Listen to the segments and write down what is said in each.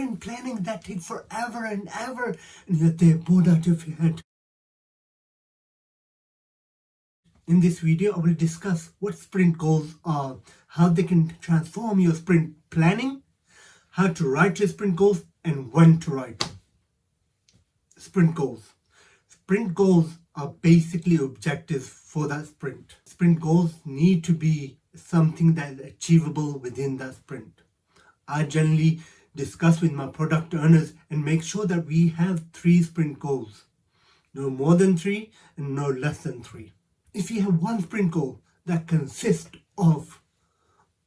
sprint planning that take forever and ever, and yet they're bored out of your head. In this video, I will discuss what sprint goals are, how they can transform your sprint planning, how to write your sprint goals, and when to write them. Sprint goals. Sprint goals are basically objectives for that sprint. Sprint goals need to be something that is achievable within that sprint. I generally discuss with my product owners and make sure that we have 3 sprint goals. No more than 3 and no less than 3. If you have one sprint goal that consists of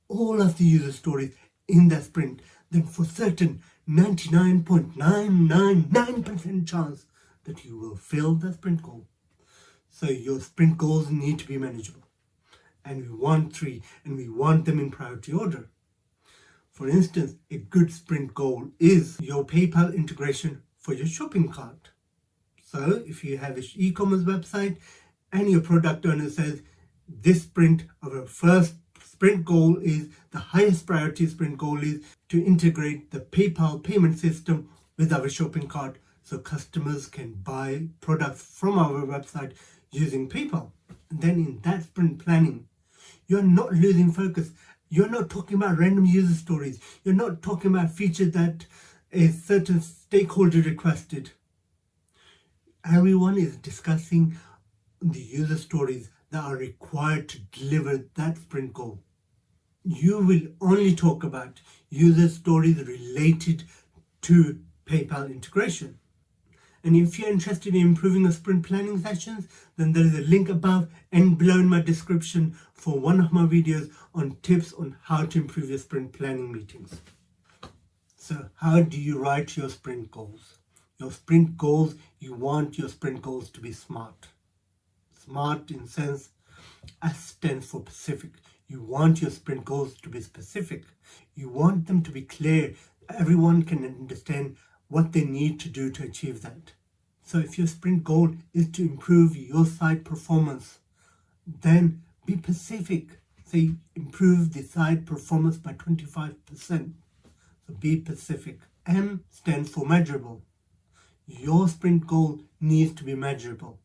all of the user stories in that sprint, then for certain 99.999% chance that you will fill the sprint goal. So your sprint goals need to be manageable. And we want 3, and we want them in priority order. For instance, a good sprint goal is your PayPal integration for your shopping cart. So if you have an e-commerce website and your product owner says, this sprint, our first sprint goal is, the highest priority sprint goal is to integrate the PayPal payment system with our shopping cart so customers can buy products from our website using PayPal. And then in that sprint planning, you're not losing focus. You're not talking about random user stories. You're not talking about features that a certain stakeholder requested. Everyone is discussing the user stories that are required to deliver that sprint goal. You will only talk about user stories related to PayPal integration. And if you're interested in improving your sprint planning sessions, then there is a link above and below in my description for one of my videos on tips on how to improve your sprint planning meetings. So how do you write your sprint goals? Your sprint goals, you want your sprint goals to be SMART. SMART in sense, S stands for Pacific. You want your sprint goals to be specific. You want them to be clear. Everyone can understand what they need to do to achieve that. So if your sprint goal is to improve your site performance, then be specific. Say improve the site performance by 25%. So be specific. M stands for measurable. Your sprint goal needs to be measurable.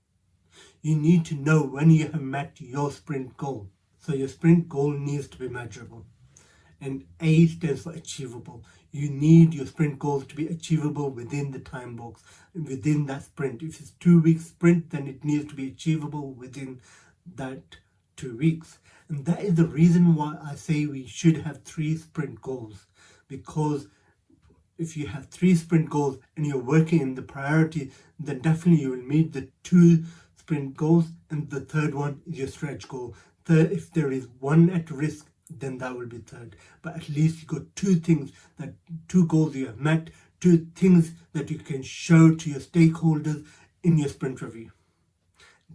You need to know when you have met your sprint goal. So your sprint goal needs to be measurable. And A stands for achievable. You need your sprint goals to be achievable within the time box, within that sprint. If it's 2-week sprint, then it needs to be achievable within that 2 weeks. And that is the reason why I say we should have 3 sprint goals. Because if you have 3 sprint goals and you're working in the priority, then definitely you will meet the 2 sprint goals, and the third one is your stretch goal. If there is one at risk, then that will be third. But at least you got 2 goals you have met, 2 things that you can show to your stakeholders in your sprint review.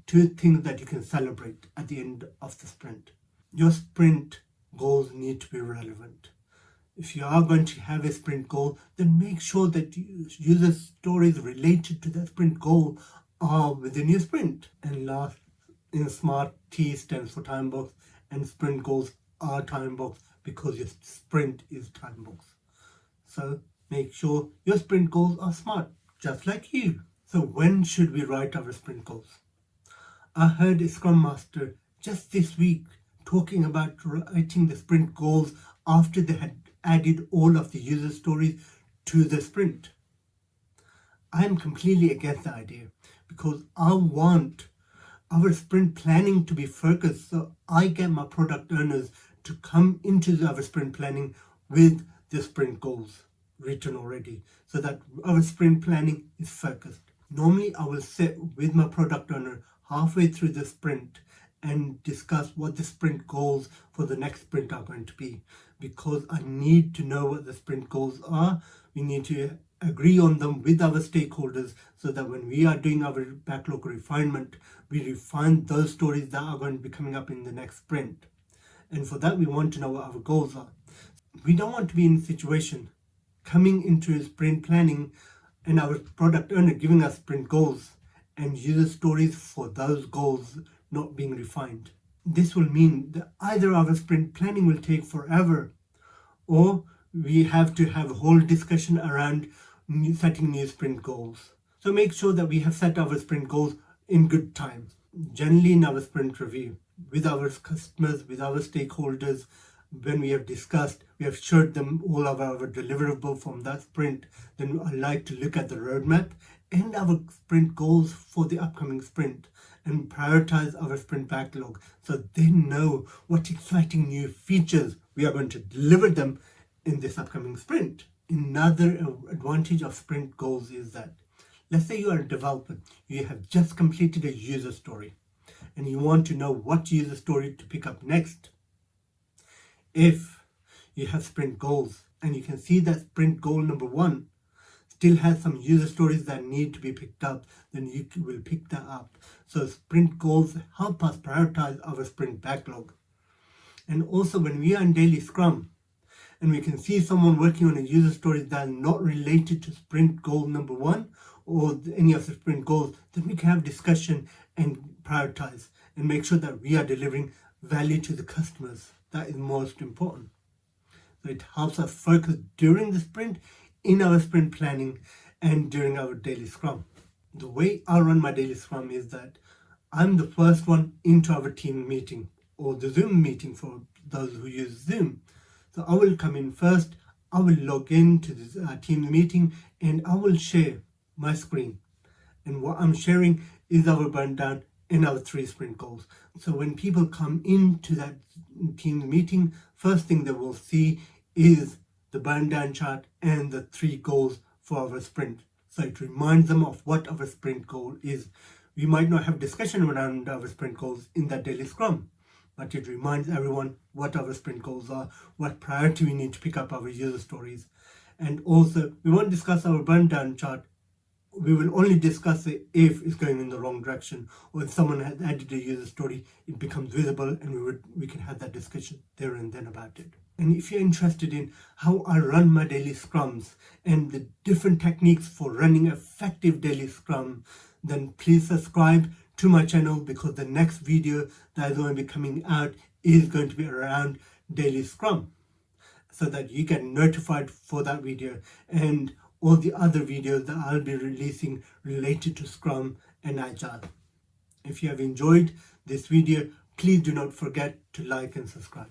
2 things that you can celebrate at the end of the sprint. Your sprint goals need to be relevant. If you are going to have a sprint goal, then make sure that user stories related to that sprint goal are within your sprint. And last, in SMART, T stands for time box, and sprint goals are time box because your sprint is time box. So make sure your sprint goals are SMART, just like you. So when should we write our sprint goals? I heard a Scrum Master just this week talking about writing the sprint goals after they had added all of the user stories to the sprint. I am completely against the idea because I want our sprint planning to be focused, so I get my product owners to come into our sprint planning with the sprint goals written already, so that our sprint planning is focused. Normally, I will sit with my product owner halfway through the sprint and discuss what the sprint goals for the next sprint are going to be, because I need to know what the sprint goals are. We need to agree on them with our stakeholders so that when we are doing our backlog refinement, we refine those stories that are going to be coming up in the next sprint. And for that, we want to know what our goals are. We don't want to be in a situation coming into sprint planning and our product owner giving us sprint goals and user stories for those goals not being refined. This will mean that either our sprint planning will take forever, or we have to have a whole discussion around setting new sprint goals. So make sure that we have set our sprint goals in good time, generally in our sprint review, with our customers, with our stakeholders. When we have discussed, we have showed them all of our deliverable from that sprint, then I like to look at the roadmap and our sprint goals for the upcoming sprint and prioritize our sprint backlog so they know what exciting new features we are going to deliver them in this upcoming sprint. Another advantage of sprint goals is that, let's say you are a developer, you have just completed a user story and you want to know what user story to pick up next. If you have sprint goals and you can see that sprint goal number 1 still has some user stories that need to be picked up, then you will pick that up. So sprint goals help us prioritize our sprint backlog. And also when we are in daily Scrum and we can see someone working on a user story that is not related to sprint goal number 1 or any of the sprint goals, then we can have discussion and prioritize and make sure that we are delivering value to the customers. That is most important. So it helps us focus during the sprint, in our sprint planning, and during our daily Scrum. The way I run my daily Scrum is that I'm the first one into our team meeting, or the Zoom meeting for those who use Zoom. So I will come in first, I will log into the team meeting, and I will share my screen. And what I'm sharing is our burn down and our 3 sprint goals. So when people come into that team meeting, first thing they will see is the burn down chart and the 3 goals for our sprint. So it reminds them of what our sprint goal is. We might not have discussion around our sprint goals in that daily Scrum, but it reminds everyone what our sprint goals are, what priority we need to pick up our user stories. And also, we won't discuss our burn down chart. We will only discuss it if it's going in the wrong direction, or if someone has added a user story, it becomes visible and we can have that discussion there and then about it. And if you're interested in how I run my daily Scrums and the different techniques for running effective daily Scrum, then please subscribe to my channel, because the next video that is going to be coming out is going to be around daily Scrum, so that you get notified for that video and all the other videos that I'll be releasing related to Scrum and Agile. If you have enjoyed this video, please do not forget to like and subscribe.